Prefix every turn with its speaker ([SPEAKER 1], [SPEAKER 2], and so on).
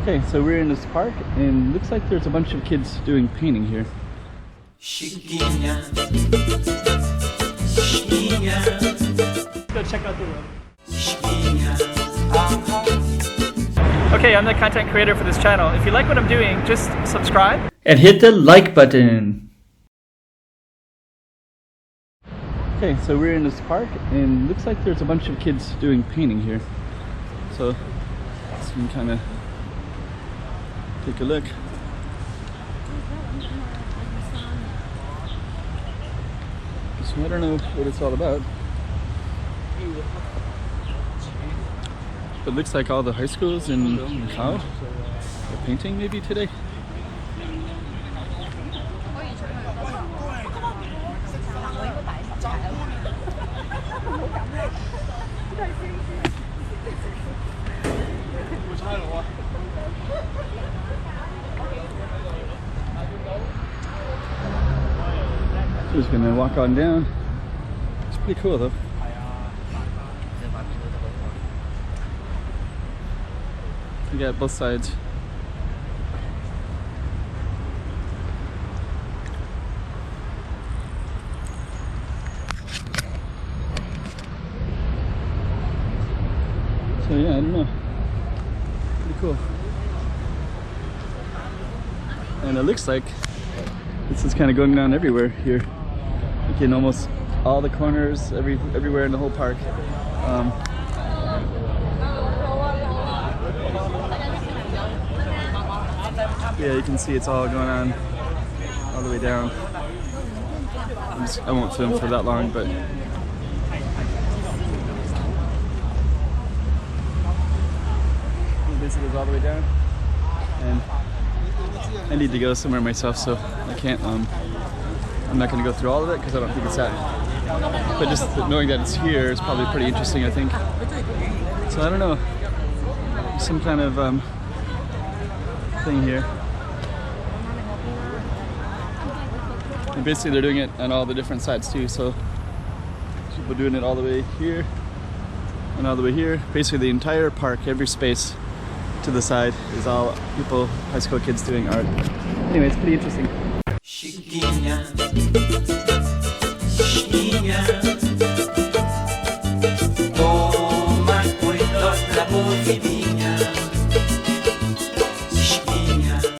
[SPEAKER 1] Okay, so we're in this park and looks like there's a bunch of kids doing painting here. Go check out the room. Okay, I'm the content creator for this channel. If you like what I'm doing, just subscribe and hit the like button. Okay, so we're in this park and looks like there's a bunch of kids doing painting here. So you can kind of take a look. So I don't know what it's all about. It looks like all the high schools in Macau are painting maybe today. Just gonna walk on down. It's pretty cool though. You got both sides. So yeah, I don't know. Pretty cool. And it looks like this is kind of going on everywhere here. Like in almost all the corners, everywhere in the whole park. Yeah, you can see it's all going on all the way down. I won't film for that long, but this goes all the way down. And I need to go somewhere myself, so I can't. I'm not going to go through all of it because I don't think it's that. But just knowing that it's here is probably pretty interesting, I think. So I don't know, some kind of thing here. And basically they're doing it on all the different sides too, so people doing it all the way here and all the way here. Basically the entire park, every space to the side is all people, high school kids doing art. Anyway, it's pretty interesting.